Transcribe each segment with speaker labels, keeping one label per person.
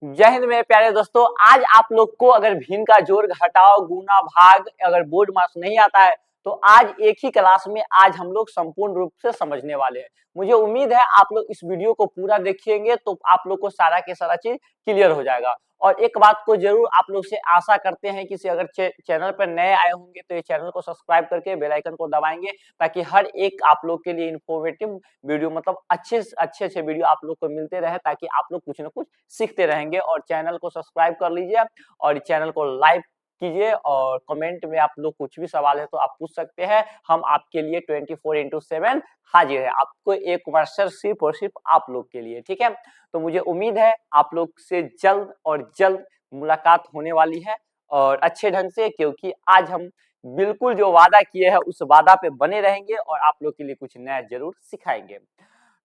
Speaker 1: जय हिंद मेरे प्यारे दोस्तों। आज आप लोग को अगर भिन्न का जोड़ घटाव गुना भाग अगर बोर्ड मार्क्स नहीं आता है तो आज एक ही क्लास में आज हम लोग संपूर्ण रूप से समझने वाले हैं। मुझे उम्मीद है आप लोग इस वीडियो को पूरा देखेंगे तो आप लोग को सारा के सारा चीज क्लियर हो जाएगा। और एक बात को जरूर आप लोग से आशा करते हैं कि अगर चैनल पर नए आए होंगे तो ये चैनल को सब्सक्राइब करके बेल आइकन को दबाएंगे ताकि हर एक आप लोग के लिए इंफॉर्मेटिव वीडियो मतलब अच्छे वीडियो आप लोग को मिलते रहे ताकि आप लोग कुछ ना कुछ सीखते रहेंगे। और चैनल को सब्सक्राइब कर लीजिए और चैनल को लाइक कीजिए और कमेंट में आप लोग कुछ भी सवाल है तो आप पूछ सकते हैं। हम आपके लिए 24/7 हाजिर है। आपको एक वर्षर सिर्फ और सिर्फ आप लोग के लिए, ठीक है। तो मुझे उम्मीद है आप लोग से जल्द और जल्द मुलाकात होने वाली है और अच्छे ढंग से, क्योंकि आज हम बिल्कुल जो वादा किए हैं उस वादा पे बने रहेंगे और आप लोग के लिए कुछ नया जरूर सिखाएंगे।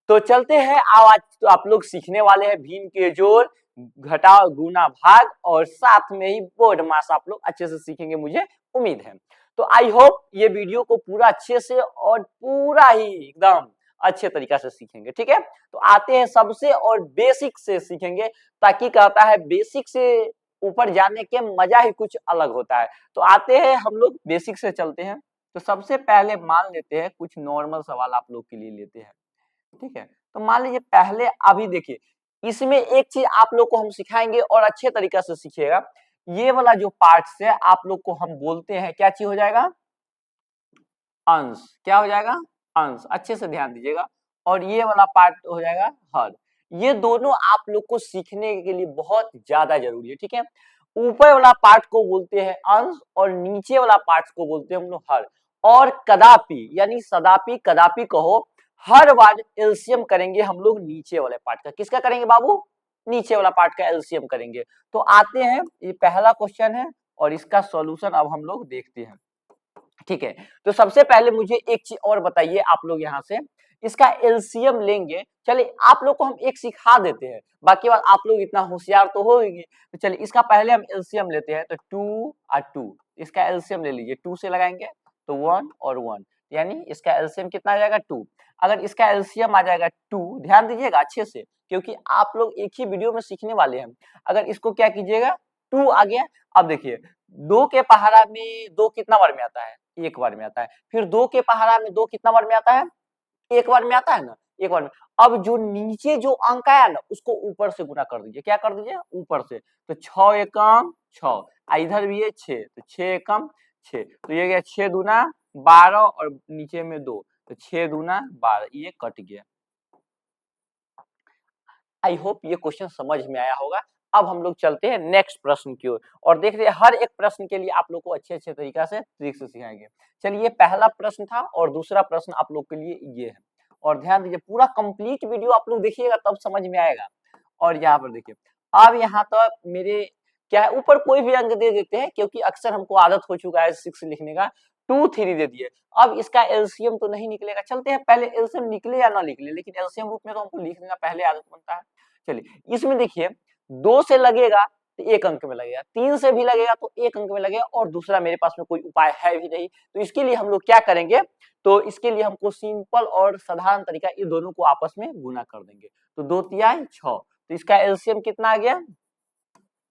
Speaker 1: तो चलते हैं। आज तो आप लोग सीखने वाले हैं भिन्न के जोड़ घटाव गुना भाग और साथ में ही बोर्ड मास आप लोग अच्छे से सीखेंगे, मुझे उम्मीद है। तो आई होप ये वीडियो को पूरा अच्छे से और पूरा ही एकदम अच्छे तरीका से सीखेंगे, ठीक है। तो आते हैं सबसे और बेसिक से सीखेंगे, ताकि कहता है बेसिक से ऊपर जाने के मजा ही कुछ अलग होता है। तो आते हैं हम लोग बेसिक से चलते हैं। तो सबसे पहले मान लेते हैं कुछ नॉर्मल सवाल आप लोग के लिए लेते हैं, ठीक है। तो मान लीजिए पहले अभी देखिए इसमें एक चीज आप लोग को हम सिखाएंगे और अच्छे तरीका से सीखिएगा। ये वाला जो पार्ट्स है आप लोग को हम बोलते हैं क्या चीज हो जाएगा, अंश। क्या हो जाएगा, अंश। अच्छे से ध्यान दीजिएगा। और ये वाला पार्ट हो जाएगा हर। ये दोनों आप लोग को सीखने के लिए बहुत ज्यादा जरूरी है, ठीक है। ऊपर वाला पार्ट को बोलते हैं अंश और नीचे वाला पार्ट को बोलते हैं हम लोग हर। और कदापि यानी सदापि कदापि कहो, हर बार एलसीएम करेंगे हम लोग नीचे वाले पार्ट का। किसका करेंगे बाबू, नीचे वाला पार्ट का एलसीएम करेंगे। तो आते हैं, ये पहला क्वेश्चन है और इसका सॉल्यूशन अब हम लोग देखते हैं, ठीक है। तो सबसे पहले मुझे एक चीज और बताइए आप लोग, यहाँ से इसका एलसीएम लेंगे। चलिए आप लोग को हम एक सिखा देते हैं, बाकी बात आप लोग इतना होशियार तो हो ही। तो चलिए इसका पहले हम एलसीएम लेते हैं। तो 2 और 2 इसका एलसीएम ले लीजिए। 2 से लगाएंगे तो 1 और 1, यानी इसका एलसीएम कितना आ जाएगा 2। अगर इसका एलसीएम आ जाएगा 2, ध्यान दीजिएगा अच्छे से क्योंकि आप लोग एक ही वीडियो में सीखने वाले हैं। अगर इसको क्या कीजिएगा, 2 आ गया। अब देखिए 2 के पहाड़ा में 2 कितना बार में आता है, एक बार में आता है। फिर 2 के पहाड़ा में 2 कितना बार में आता है, एक बार में आता है ना, एक बार में। अब जो नीचे जो अंक आया ना उसको ऊपर से गुना कर दीजिए। क्या कर दीजिए, ऊपर से। तो 6 एकम 6, इधर भी है 6, तो 6 एकम 6, तो ये गया 6 दूना 12 और नीचे में 2, तो 6 दूना 12, ये कट गया। आई होप ये क्वेश्चन समझ में आया होगा। अब हम लोग चलते हैं नेक्स्ट प्रश्न की ओर और देख रहे हैं हर एक प्रश्न के लिए आप लोग को अच्छे तरीका से ट्रिक से सिखाएंगे। चलिए पहला प्रश्न था और दूसरा प्रश्न आप लोग के लिए ये है। और ध्यान दीजिए पूरा कंप्लीट वीडियो आप लोग देखिएगा तब समझ में आएगा। और यहाँ पर देखिए अब यहाँ तो मेरे क्या है, ऊपर कोई भी अंक दे देते हैं क्योंकि अक्सर हमको आदत हो चुका है 6 लिखने का। 2 3 दे दिए। अब इसका एलसीएम तो नहीं निकलेगा। चलते हैं पहले एलसीएम निकले या ना निकले, लेकिन एलसीएम रूप में तो हमको लिखने का पहले आदत बनता है। चलिए इसमें देखिए 2 से लगेगा तो 1 अंक में लगेगा, 3 से भी लगेगा तो 1 अंक में लगेगा और दूसरा मेरे पास में कोई उपाय है भी नहीं। तो इसके लिए हम लोग क्या करेंगे, तो इसके लिए हमको सिंपल और साधारण तरीका ये दोनों को आपस में गुना कर देंगे। तो 2 तिहाई 6, तो इसका एलसीएम कितना आ गया,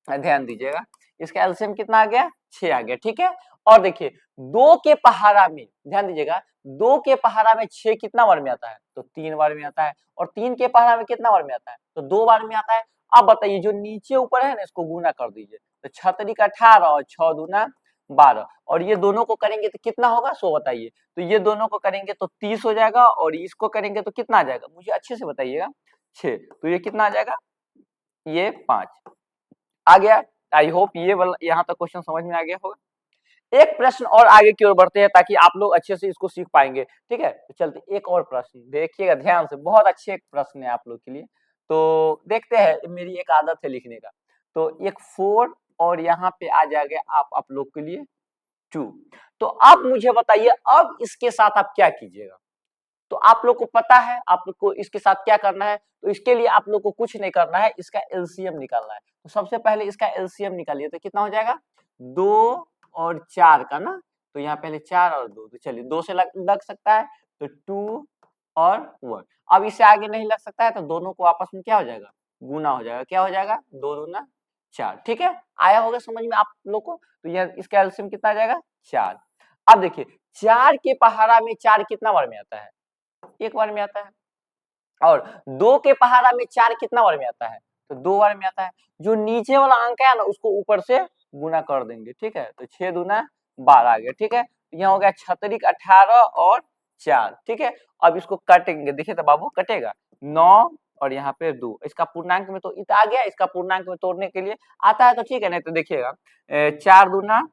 Speaker 1: ध्यान दीजिएगा इसका एलसीएम कितना आ गया 6 आ गया, ठीक है। और देखिए 2 के पहाड़ा में ध्यान दीजिएगा 2 के पहाड़ा में 6 कितना बार में आता है, तो 3 बार में आता है। और 3 के पहाड़ा में कितना बार में आता है, तो 2 बार में आता है। अब बताइए जो नीचे ऊपर है ना इसको गुना कर दीजिए। तो 6 तरीक 18 और 6 दूना 12, और ये दोनों को करेंगे तो कितना होगा सो बताइए। तो ये दोनों को करेंगे तो 30 हो जाएगा और इसको करेंगे तो कितना आ जाएगा, मुझे अच्छे से बताइएगा 6, तो ये कितना आ जाएगा, ये 5 आ गया। आई होप ये वाला यहाँ तक क्वेश्चन समझ में आ गया होगा। एक प्रश्न और आगे की ओर बढ़ते हैं ताकि आप लोग अच्छे से इसको सीख पाएंगे, ठीक है। तो चलते एक और प्रश्न देखिएगा ध्यान से, बहुत अच्छे एक प्रश्न है आप लोग के लिए। तो देखते हैं, मेरी एक आदत है लिखने का। तो एक 4 और यहाँ पे आ जाएगा आप लोग के लिए 2। तो आप मुझे बताइए अब इसके साथ आप क्या कीजिएगा। तो आप लोग को पता है आप लोग को इसके साथ क्या करना है। तो इसके लिए आप लोग को कुछ नहीं करना है, इसका एलसीएम निकालना है। तो सबसे पहले इसका एलसीएम निकालिए। तो कितना हो जाएगा 2 और 4 का ना, तो यहाँ पहले 4 और 2, तो चलिए 2 से लग सकता है तो 2 और 1। अब इससे आगे नहीं लग सकता है तो दोनों को आपस में क्या हो जाएगा गुना हो जाएगा, क्या हो जाएगा 2 दूना 4, ठीक है। आया होगा समझ में आप लोग को। तो यह इसका एलसीएम कितना आ जाएगा 4। अब देखिए 4 के पहाड़ा में 4 कितना बार में आता है, एक बार में आता है। और 2 के पहाड़ा में 4 कितना बार में आता है, तो 2 बार में आता है। जो नीचे वाला अंक है ना उसको ऊपर से गुना कर देंगे, ठीक है। तो 6 दूना 12 आ गया, ठीक है। यहाँ हो गया 6 18 और 4, ठीक है। अब इसको काटेंगे, देखिए तो बाबू कटेगा 9 और यहाँ पे 2, इसका पूर्णांक में तो इत आ गया, इसका पूर्णांक में तोड़ने के लिए आता है तो ठीक है, नहीं तो देखिएगा 4 दूना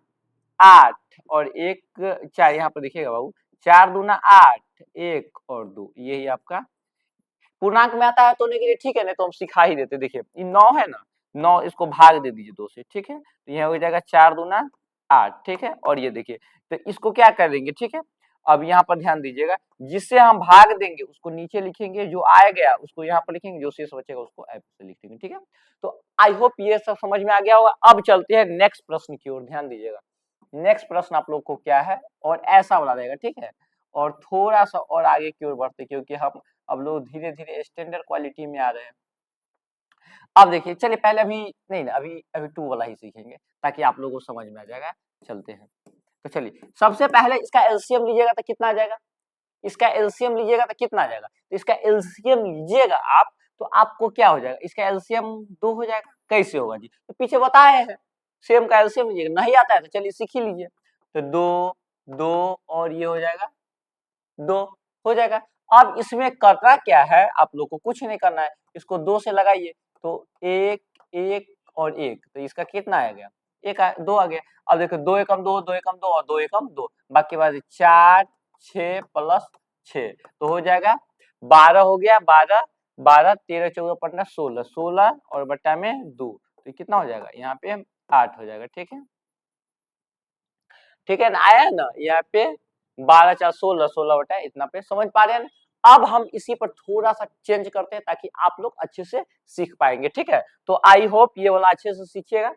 Speaker 1: 8 और 1 4, यहाँ पर देखिएगा बाबू 4 दूना 8 1 और 2, यही आपका पूर्णांक में आता है तोड़ने के लिए, ठीक है। नहीं तो हम सिखा ही देते। देखिए ये 9 है ना, 9 इसको भाग दे दीजिए 2 से, ठीक है। तो यहाँ हो जाएगा 4 दूना 8, ठीक है। और ये देखिए तो इसको क्या कर देंगे, ठीक है। अब यहाँ पर ध्यान दीजिएगा, जिससे हम भाग देंगे उसको नीचे लिखेंगे, जो आया गया उसको यहाँ पर लिखेंगे, जो शेष बचेगा उसको ऐप से लिख देंगे, ठीक है। तो आई होप ये सब समझ में आ गया होगा। अब चलते हैं नेक्स्ट प्रश्न की ओर, ध्यान दीजिएगा। नेक्स्ट प्रश्न आप लोग को क्या है और ऐसा वाला रहेगा, ठीक है। और थोड़ा सा और आगे की ओर बढ़ते, क्योंकि हम अब लोग धीरे धीरे स्टैंडर्ड क्वालिटी में आ रहे हैं। अब देखिए चलिए पहले अभी नहीं ना, अभी अभी 2 वाला ही सीखेंगे ताकि आप लोगों को समझ में आ जाएगा। चलते हैं, तो चलिए सबसे पहले इसका एलसीएम लीजिएगा तो कितना आ जाएगा, इसका एलसीएम लीजिएगा तो कितना आ जाएगा, तो इसका एलसीएम लीजिएगा आप तो आपको क्या हो जाएगा, इसका एलसीएम 2 हो जाएगा। कैसे होगा जी, तो पीछे बताए हैं सेम का एलसीएम लीजिएगा, नहीं आता है तो चलिए सीख ही लीजिए। तो 2 2 और ये हो जाएगा 2 हो जाएगा। अब इसमें करना क्या है, आप लोग को कुछ नहीं करना है, इसको 2 से लगाइए तो 1 1 और 1, तो इसका कितना आ गया, 2 आ गया। अब देखो 2 एकम 2 2 एकम 2 और 2 एकम 2, बाकी बात 4 6 प्लस 6 तो हो जाएगा 12 हो गया, 12 12 13 14 15 16 16 और बट्टा में 2, तो ये कितना हो जाएगा यहाँ पे 8 हो जाएगा, ठीक है। ठीक है ना, आया ना यहाँ पे 12 4 16 16 बटा इतना पे, समझ पा रहे हैं ना। अब हम इसी पर थोड़ा सा चेंज करते हैं ताकि आप लोग अच्छे से सीख पाएंगे, ठीक है। तो आई होप ये वाला अच्छे से सीखिएगा।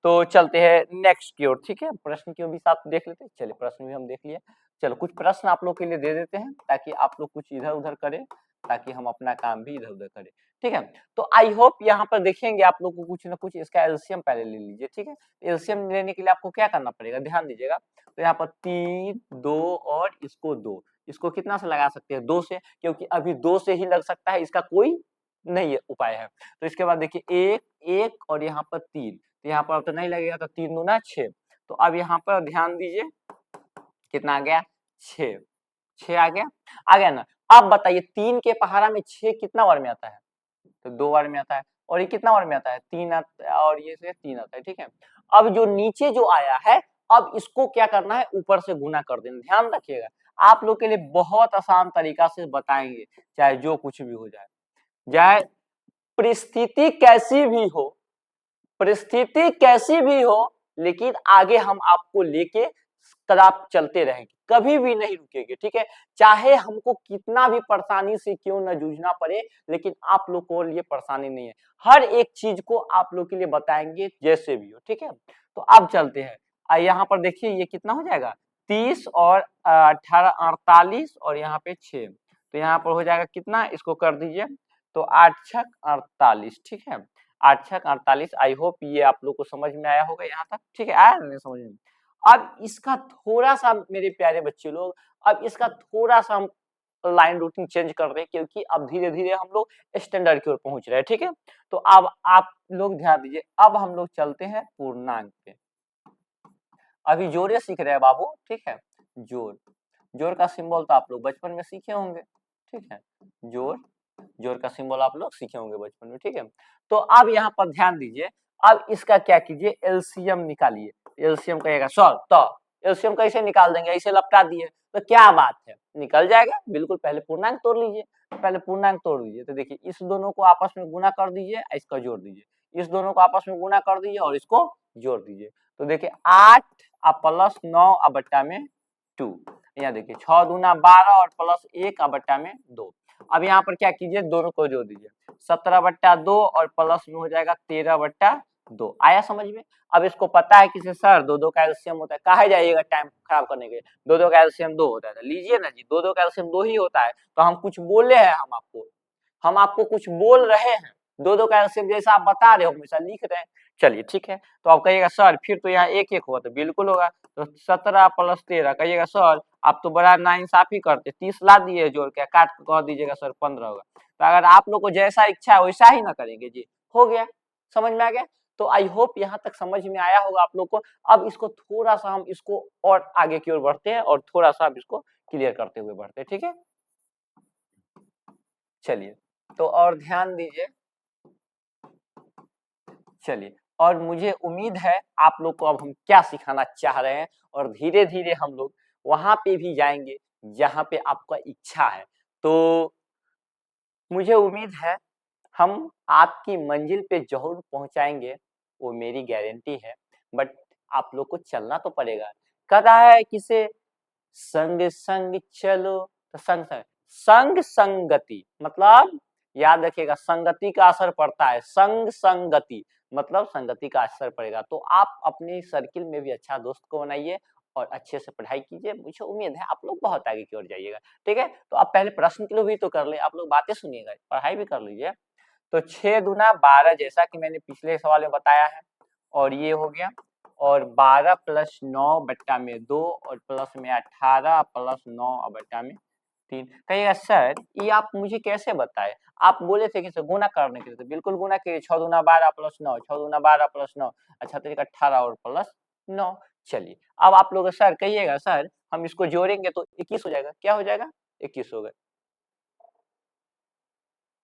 Speaker 1: तो चलते हैं नेक्स्ट की ओर, ठीक है। प्रश्न की ओर भी साथ देख लेते हैं, चलिए प्रश्न भी हम देख लिया। चलो कुछ प्रश्न आप लोग के लिए दे देते हैं ताकि आप लोग कुछ इधर उधर करें, ताकि हम अपना काम भी इधर उधर करें, ठीक है। तो आई होप यहाँ पर देखेंगे आप लोग को कुछ ना कुछ, इसका एलसीएम पहले ले लीजिए, ठीक है। एलसीएम लेने के लिए आपको क्या करना पड़ेगा, ध्यान दीजिएगा। तो यहाँ पर 3 2 और इसको 2, इसको कितना से लगा सकते हैं 2 से, क्योंकि अभी 2 से ही लग सकता है, इसका कोई नहीं है उपाय है। तो इसके बाद देखिए 1 1 और यहाँ पर 3, तो यहाँ पर तो नहीं लगेगा, तो 3 दूना 6। तो अब यहाँ पर ध्यान दीजिए कितना आ गया 6, 6 आ गया ना। अब बताइए 3 के पहाड़ा में 6 कितना बार में आता है, तो 2 बार में आता है। और ये कितना बार में आता है 3 आता है, और ये से 3 आता है, ठीक है। अब जो नीचे जो आया है, अब इसको क्या करना है ऊपर से गुना कर देना। ध्यान रखिएगा आप लोग के लिए बहुत आसान तरीका से बताएंगे, चाहे जो कुछ भी हो जाए, चाहे परिस्थिति कैसी भी हो, परिस्थिति कैसी भी हो, लेकिन आगे हम आपको लेके कदाप चलते रहेंगे, कभी भी नहीं रुकेंगे, ठीक है। चाहे हमको कितना भी परेशानी से क्यों न जूझना पड़े, लेकिन आप लोग को लिए परेशानी नहीं है, हर एक चीज को आप लोग के लिए बताएंगे जैसे भी हो, ठीक है। तो अब चलते हैं, यहाँ पर देखिए ये कितना हो जाएगा 30 और 18 48 और यहाँ पे 6, तो यहाँ पर हो जाएगा कितना, इसको कर दीजिए तो 8 छक 48, ठीक है। 8 छक 48। आई होप ये आप लोग को समझ में आया होगा यहाँ तक, ठीक है। आया नहीं समझ में। अब इसका थोड़ा सा मेरे प्यारे बच्चे लोग, अब इसका थोड़ा सा हम लाइन रूटीन चेंज कर रहे हैं, क्योंकि अब धीरे धीरे हम लोग स्टैंडर्ड की ओर पहुंच रहे हैं, ठीक है। तो अब आप लोग ध्यान दीजिए, अब हम लोग चलते हैं पूर्णांक पे। अभी जोड़े सीख रहे हैं बाबू, ठीक है। जोड़, जोड़ का सिंबल तो आप लोग बचपन में सीखे होंगे, ठीक है। जोड़, जोड़ का सिंबल आप लोग सीखे होंगे बचपन में, ठीक है। तो अब यहाँ पर ध्यान दीजिए, अब इसका क्या कीजिए एलसीएम निकालिए। एलसीएम कहेगा सर, तो एलसीएम कैसे निकाल देंगे, ऐसे लपटा दिए तो क्या बात है, निकल जाएगा बिल्कुल। पहले पूर्णांक तोड़ लीजिए, पहले पूर्णांक तोड़ दीजिए। तो देखिए इस दोनों को आपस में गुना कर दीजिए, इसका जोड़ दीजिए, इस दोनों को आपस में गुना कर दीजिए और इसको जोड़ दीजिए। तो देखिए 8 प्लस 9 बट्टा में 2, यहाँ देखिए 6 दूना 12 और प्लस 1 बट्टा में 2। अब यहाँ पर क्या कीजिए दोनों को जोड़ दीजिए, 17 बट्टा 2 और प्लस में हो जाएगा 13 बट्टा 2। आया समझ में। अब इसको पता है किसे सर 2 का एलसीएम होता है, कहा जाइएगा टाइम खराब करने के, 2 का एलसीएम 2 होता है, तो लीजिए ना जी 2 का एलसीएम 2 ही होता है। तो हम कुछ बोले हैं, हम आपको कुछ बोल रहे हैं, दो दो का एलसीएम जैसा आप बता रहे हो हमेशा लिख रहे हैं। चलिए ठीक है, तो आप कहिएगा सर फिर तो यहाँ एक एक होगा, तो बिल्कुल होगा। तो 17 + 13 कहिएगा सर आप तो बड़ा नाइंसाफी करते, 30 ला दिए जोड़ के, काट के कह दीजिएगा सर 15 होगा। तो अगर आप लोग को जैसा इच्छा है वैसा ही ना करेंगे जी, हो गया, समझ में आ गया। तो आई होप यहाँ तक समझ में आया होगा आप लोग को। अब इसको थोड़ा सा हम इसको और आगे की ओर बढ़ते हैं और थोड़ा सा अब इसको क्लियर करते हुए बढ़ते हैं, ठीक है। चलिए, तो और ध्यान दीजिए। चलिए, और मुझे उम्मीद है आप लोग को अब हम क्या सिखाना चाह रहे हैं, और धीरे धीरे हम लोग वहां पे भी जाएंगे जहां पे आपका इच्छा है। तो मुझे उम्मीद है हम आपकी मंजिल पे जरूर पहुंचाएंगे, वो मेरी गारंटी है। बट आप लोग को चलना तो पड़ेगा। कह रहा है किसे, संग संग चलो, तो संग संग संग संगति मतलब याद रखिएगा, संगति का असर पड़ता है, संग संगति मतलब संगति का असर पड़ेगा। तो आप अपने सर्किल में भी अच्छा दोस्त को बनाइए और अच्छे से पढ़ाई कीजिए। मुझे उम्मीद है आप लोग बहुत आगे की ओर जाइएगा, ठीक है। तो आप पहले प्रश्न के लिए भी तो कर ले, आप लोग बातें सुनिएगा, पढ़ाई भी कर लीजिए। तो 6 दूना 12 जैसा कि मैंने पिछले सवाल में बताया है, और ये हो गया, और 12 + 9 बट्टा में 2 और प्लस में 18 + 9 बट्टा में 3। कहिएगा सर ये आप मुझे कैसे बताए, आप बोले थे कि सर गुना करने के लिए, तो बिल्कुल गुना कीजिए, 6 दूना 12 + 9, 6 दूना 12 + 9, अच्छा तो 18 और प्लस 9। चलिए अब आप लोग सर कहिएगा सर हम इसको जोड़ेंगे तो 21 हो जाएगा, क्या हो जाएगा, 21 हो गया।